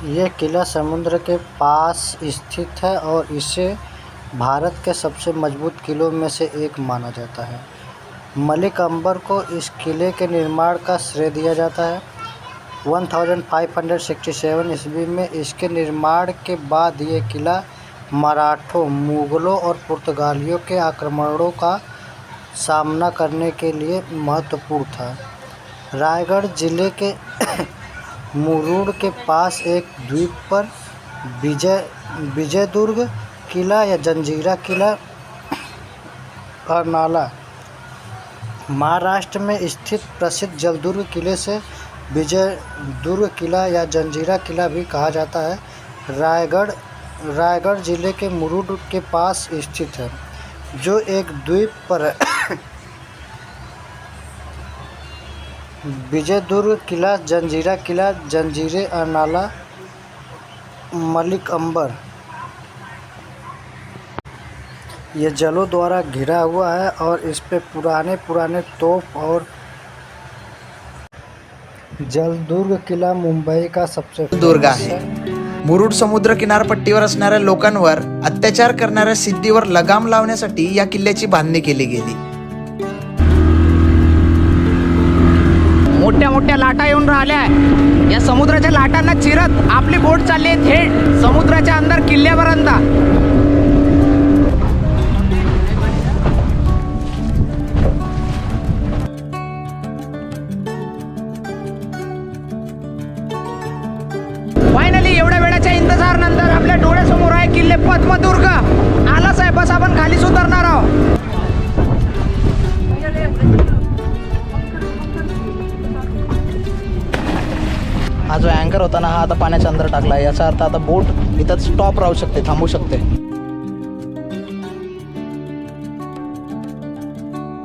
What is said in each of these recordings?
यह किला समुद्र के पास स्थित है और इसे भारत के सबसे मजबूत किलों में से एक माना जाता है। मलिक अंबर को इस किले के निर्माण का श्रेय दिया जाता है। 1567 ईस्वी में इसके निर्माण के बाद ये किला मराठों, मुगलों और पुर्तगालियों के आक्रमणों का सामना करने के लिए महत्वपूर्ण था। रायगढ़ जिले के मुरुड के पास एक द्वीप पर विजयदुर्ग किला या जंजीरा किला अर्नाला महाराष्ट्र में स्थित प्रसिद्ध जलदुर्ग किले से विजयदुर्ग किला या जंजीरा किला भी कहा जाता है। रायगढ़ जिले के मुरुड के पास स्थित है, जो एक द्वीप पर है। विजयदुर्ग किला, जंजीरा किला, जंजीरे अर्नाला, मलिक अंबर, यह जलों द्वारा घिरा हुआ है और इस पे पुराने तोप और जलदुर्ग किला मुंबई का सबसे दुर्ग आहे। मुरुड समुद्र किनारपट्टीवर असणाऱ्या लोकांवर अत्याचार करणाऱ्या सिद्धीवर लगाम लावण्यासाठी या किल्ल्याची बांधणी केली गेली। मोठ्या मोठ्या लाटा येऊन राहिल्या आहे। या समुद्राच्या लाटांना चिरत आपली बोट चालली आहे थेट समुद्राच्या अंदर किल्ल्यापर्यंत। फायनली एवढ्या वेळाच्या इंतजार नंतर आपल्या डोळ्यासमोर आहे किल्ले पद्मदुर्ग। आला साहेब, बस आपण खाली उतरणार आहोत। हा जो अँकर होता ना, हा आता पाण्याच्या अंदर टाकला आहे। याचा अर्थ आता बोट इथं स्टॉप राहू शकते, थांबू शकते।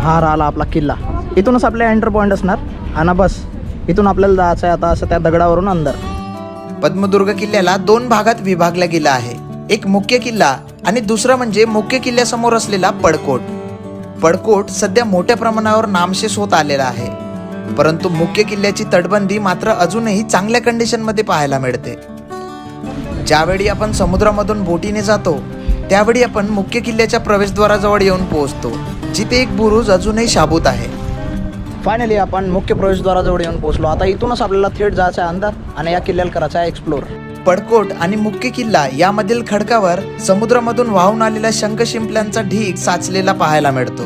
हा राहिला आपला किल्ला। इथूनच आपले एंटर पॉइंट असणार आणि बस इथून आपल्याला जायचं आहे आता असं त्या दगडावरून अंदर। पद्मदुर्ग किल्ल्याला दोन भागात विभागला गेला आहे, एक मुख्य किल्ला आणि दुसरा म्हणजे मुख्य किल्ल्यासमोर असलेला पडकोट। पडकोट सध्या मोठ्या प्रमाणावर नामशेष होत आलेला आहे, परंतु मुख्य किल्ल्याची तटबंदी मात्र अजूनही चांगल्या कंडिशन मध्ये पाहायला मिळते। ज्यावेळी आपण समुद्रामधून बोटीने जातो त्यावेळी आपण मुख्य किल्ल्याच्या प्रवेशद्वाराजवळ येऊन पोहोचतो, जिथे एक बुरुज अजूनही शाबूत आहे। फायनली आपण मुख्य प्रवेशद्वाराजवळ येऊन पोहोचलो। आता इथूनच आपल्याला थेट जायचं आहे अंदर आणि या किल्ल्याला करायचं आहे एक्सप्लोर। पडकोट आणि मुख्य किल्ला यामधील खडकावर समुद्रामधून वाहून आलेला शंख शिंपल्यांचा ढीग साचलेला पाहायला मिळतो।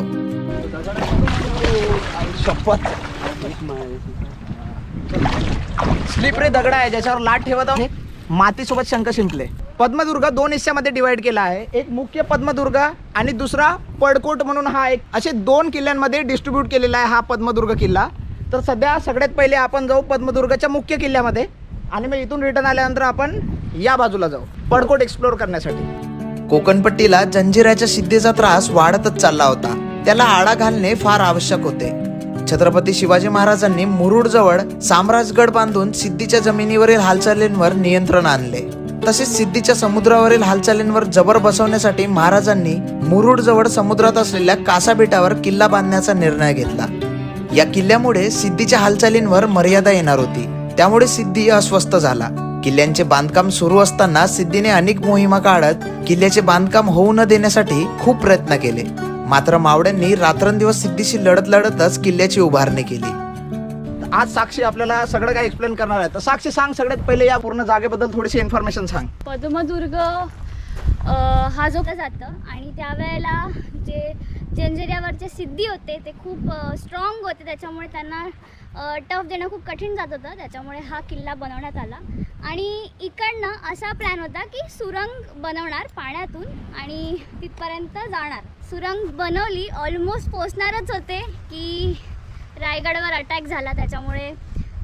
स्लिपरी दगड आहे ज्याच्यावर लाट ठेवत आहोत, मातीसोबत शंख शिंपले। पद्मदुर्ग दोन हिस्स्यामध्ये डिवाइड केला आहे, एक मुख्य पद्मदुर्ग आणि दुसरा पडकोट म्हणून। हा एक असे दोन किल्ल्यांमध्ये डिस्ट्रीब्यूट केलेला आहे हा पद्मदुर्ग किल्ला। तर सध्या सगळ्यात पहिले आपण जाऊ पद्मदुर्गच्या मुख्य किल्ल्यामध्ये आणि मग इथून रिटर्न आल्यानंतर आपण या बाजूला जाऊ पडकोट एक्सप्लोर करण्यासाठी। कोकणपट्टीला जंजिऱ्याच्या सिद्धीचा त्रास वाढतच चालला होता, त्याला आळा घालणे फार आवश्यक होते। छत्रपती शिवाजी महाराजांनी मुरुड जवळ साम्राजगड बांधून सिद्धीच्या जमिनीवरील हालचालींवर नियंत्रण आणले। तसेच सिद्धीच्या समुद्रावरील हालचालींवर जबर बसवण्यासाठी महाराजांनी मुरुड जवळ समुद्रात असलेल्या कासा बेटावर किल्ला बांधण्याचा निर्णय घेतला। या किल्ल्यामुळे सिद्धीच्या हालचालींवर मर्यादा येणार होती, त्यामुळे सिद्धी अस्वस्थ झाला। किल्ल्यांचे बांधकाम सुरू असताना सिद्धीने अनेक मोहिमा काढत किल्ल्याचे बांधकाम होऊ न देण्यासाठी खूप प्रयत्न केले, मात्र मावळ्यांनी रात्रंदिवस सिद्धीशी लढतच किल्ल्याची उभारणी केली। आज साक्षी आपल्याला सगळं काय एक्सप्लेन करणार आहे। तर साक्षी सांग, सगळ्यात पहिले या पूर्ण जागेबद्दल थोडीशी इन्फॉर्मेशन सांग। पद्मदुर्ग हा जो जातं आणि त्यावेळेला जे जंजिऱ्यावरचे सिद्धी होते ते खूप स्ट्रॉंग होते, त्याच्यामुळे त्यांना टफ देणं खूप कठीण जात होतं, त्याच्यामुळे हा किल्ला बनवण्यात आला। आणि इकडनं असा प्लॅन होता की सुरंग बनवणार पाण्यातून आणि तिथपर्यंत जाणार। सुरंग बनवली, ऑलमोस्ट पोचणारच होते की रायगडवर अटॅक झाला, त्याच्यामुळे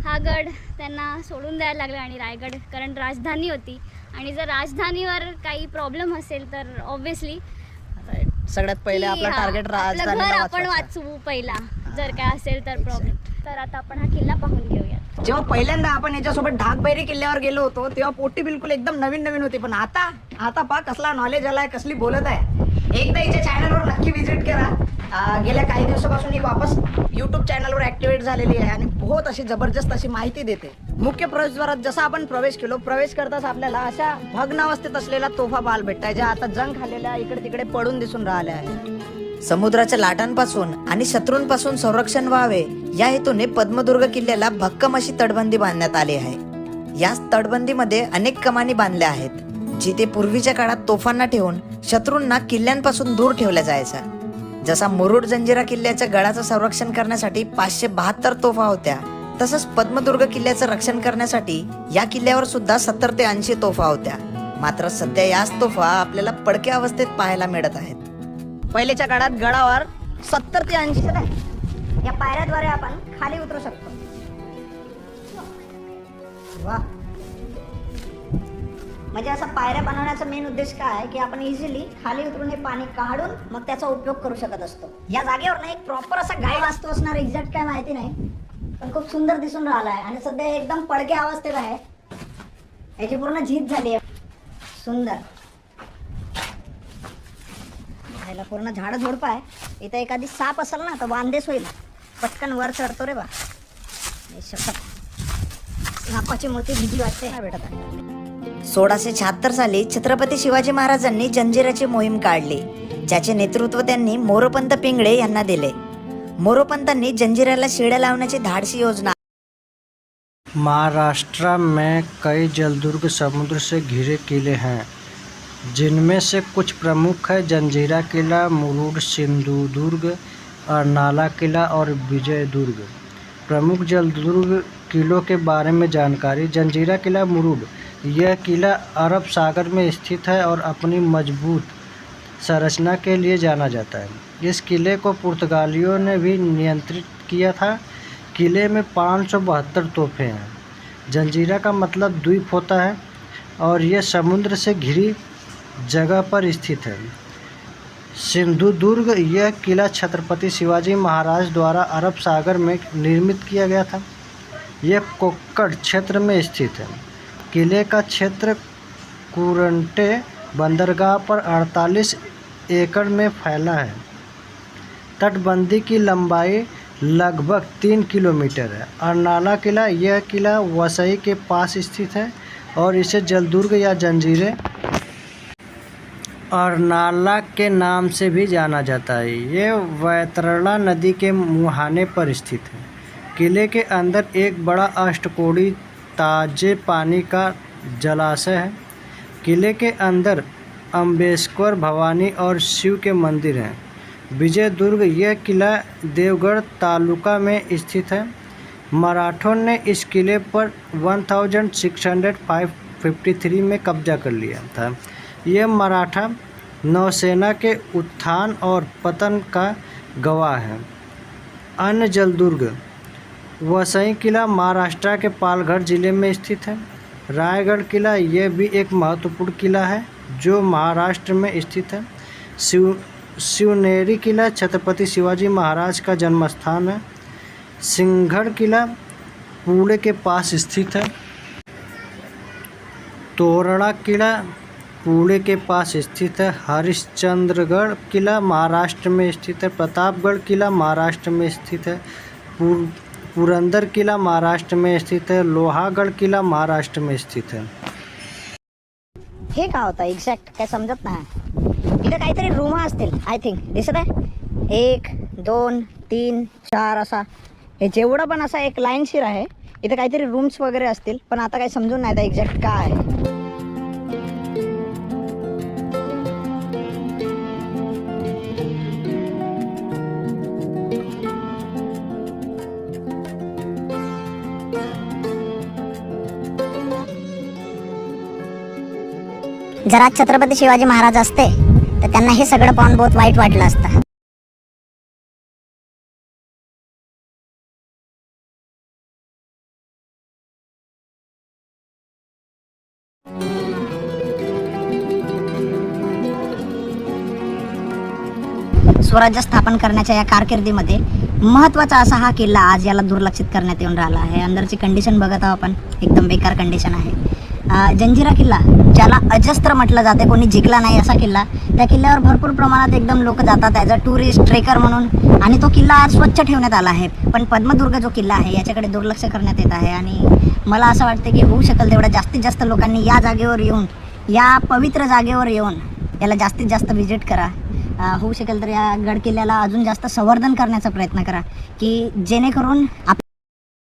हा गड त्यांना सोडून द्यायला लागला आणि रायगड कारण राजधानी होती आणि जर राजधानीवर काही प्रॉब्लेम असेल तर ऑब्व्हियसली सगळ्यात पहिले आपला टार्गेट राजधानीला आपण वाचवू पहिला, जर काय असेल तर प्रॉब्लेम। तर आता आपण हा किल्ला पाहून घेऊया। जेव्हा पहिल्यांदा आपण याच्यासोबत ढाकबैरी किल्ल्यावर गेलो होतो तेव्हा पोटी बिलकुल एकदम नवीन होती, पण आता पा कसला नॉलेज आलाय, कसली बोलत आहे। एकदा हिच्या चॅनलवर नक्की व्हिजिट करा गेल्या काही दिवसापासून ही वापस यूट्यूब चॅनलवर ऍक्टिव्हेट झालेली आहे आणि बहुत अशी जबरदस्त अशी माहिती देते. मुख्य प्रवेशद्वारात जसा आपण प्रवेश केलो, प्रवेश करताच आपल्याला अशा भग्न अवस्थेत असलेला तोफा पाहायला भेटताय, ज्या आता जंग खाल्लेल्या इकडे तिकडे पडून दिसून राहिल्या आहे. समुद्राच्या लाटांपासून आणि शत्रूंपासून संरक्षण व्हावे या हेतूने पद्मदुर्ग किल्ल्याला भक्कम अशी तटबंदी बांधण्यात आली आहे. याच तटबंदीमध्ये अनेक कमानी बांधल्या आहेत, जिथे पूर्वीच्या काळात तोफांना ठेवून शत्रूंना किल्ल्यांपासून दूर ठेवल्या जायचा. जसा मुरुड जंजिरा किल्ल्याच्या गडाचं संरक्षण करण्यासाठी 572 तोफा होत्या, तसंच पद्मदुर्ग किल्ल्याचं रक्षण करण्यासाठी या किल्ल्यावर सुद्धा 70 ते 80 तोफा होत्या. मात्र सध्या याच तोफा आपल्याला पडक्या अवस्थेत पाहायला मिळत आहेत. पहिलेच्या काळात गडावर 70 ते 80 या पायऱ्याद्वारे आपण खाली उतरू शकतो. वा, म्हणजे असा पायऱ्या बनवण्याचा मेन उद्देश काय आहे की आपण इझिली खाली उतरून हे पाणी काढून मग त्याचा उपयोग करू शकत असतो. या जागेवर ना एक प्रॉपर असा गाईड असतो असणार, एक्झॅक्ट काय माहिती नाही, पण खूप सुंदर दिसून राहिला आहे आणि सध्या एकदम पडक्या अवस्थेत आहे. याची पूर्ण झीज झाली आहे. सुंदर याला पूर्ण झाड झोडपं आहे. इथं एखादी साप असेल ना तर बांधेच होईल, पटकन वर चढतो रे बा. सापाची मूर्ती भीती वाटते ना भेटत आहे. 1676 साली छत्रपती शिवाजी महाराजांनी जंजिऱ्याची मोहीम काढली, ज्याचे नेतृत्व त्यांनी मोरोपंत पिंगळे यांना दिले. मोरोपंतांनी जंजिऱ्याला शिड्या लावण्याची धाडसी योजना. महाराष्ट्र में कई जलदुर्ग समुद्र से घिरे किले हैं, जिनमें से कुछ प्रमुख है जंजीरा किला, मुरुड, सिंधुदुर्ग, अर्नाला किला और विजयदुर्ग. प्रमुख जलदुर्ग किलों के बारे में जानकारी. जंजीरा किला मुरुड, यह किला अरब सागर में स्थित है और अपनी मजबूत संरचना के लिए जाना जाता है. इस किले को पुर्तगालियों ने भी नियंत्रित किया था. किले में 572 तोपें हैं. जंजीरा का मतलब द्वीप होता है और यह समुद्र से घिरी जगह पर स्थित है. सिंधुदुर्ग, यह किला छत्रपति शिवाजी महाराज द्वारा अरब सागर में निर्मित किया गया था. यह कोक्कड़ क्षेत्र में स्थित है. किले का क्षेत्र कुरंटे बंदरगाह पर 48 एकड़ में फैला है. तटबंदी की लंबाई लगभग 3 किलोमीटर है. अर्नाला किला, यह किला वसई के पास स्थित है और इसे जलदुर्ग या जंजीरे अर्नाला के नाम से भी जाना जाता है. ये वैतरणा नदी के मुहाने पर स्थित है. किले के अंदर एक बड़ा अष्टकोणीय ताजे पानी का जलाशय है. किले के अंदर अम्बेश्वर, भवानी और शिव के मंदिर हैं. विजयदुर्ग, यह किला देवगढ़ तालुका में स्थित है. मराठों ने इस किले पर 1653 में कब्जा कर लिया था. यह मराठा नौसेना के उत्थान और पतन का गवाह है. अन्य जलदुर्ग. वसई किला महाराष्ट्र के पालघर जिले में स्थित है. रायगढ़ किला, यह भी एक महत्वपूर्ण किला है जो महाराष्ट्र में स्थित है. शिवनेरी किला छत्रपति शिवाजी महाराज का जन्म स्थान है. सिंहगढ़ किला पुणे के पास स्थित है. तोरणा किला पुणे के पास स्थित है. हरिश्चंद्रगढ़ किला महाराष्ट्र में स्थित है. प्रतापगढ़ किला महाराष्ट्र में स्थित है. पुरंदर किला महाराष्ट्र में स्थित है. लोहागढ़ किला महाराष्ट्र में स्थित है. हे काय होतं एक्झॅक्ट काय समजत नाही. इथं काहीतरी रूम असतील आय थिंक. दिसत आहे 1 2 3 4 असा हे जेवढं पण असा एक लाईनशीर आहे. इथं काहीतरी रूम्स वगैरे असतील, पण आता काही समजून नाही आता एक्झॅक्ट काय आहे. जर आज छत्रपती शिवाजी महाराज असते तर त्यांना हे सगळं पाहून बहुत वाईट वाटलं असतं. स्वराज्य स्थापन करण्याच्या या कारकिर्दीमध्ये महत्त्वाचा असा हा किल्ला आज याला दुर्लक्षित करण्यात येऊन राहिला आहे. अंदरची कंडिशन बघत आहोत आपण, एकदम बेकार कंडिशन आहे. जंजिरा किल्ला, ज्याला अजस्त्र म्हटलं जाते, कोणी जिंकला नाही असा किल्ला, त्या किल्ल्यावर भरपूर प्रमाणात एकदम लोक जातात ॲज अ टुरिस्ट ट्रेकर म्हणून, आणि तो किल्ला आज स्वच्छ ठेवण्यात आला आहे. पण पद्मदुर्ग जो किल्ला आहे याच्याकडे दुर्लक्ष करण्यात येत आहे, आणि मला असं वाटतं की होऊ शकेल तेवढ्या जास्तीत जास्त लोकांनी या जागेवर येऊन, या पवित्र जागेवर येऊन याला जास्तीत जास्त व्हिजिट करा. होऊ शकेल तर या गड किल्ल्याला अजून जास्त संवर्धन करण्याचा प्रयत्न करा, की जेणेकरून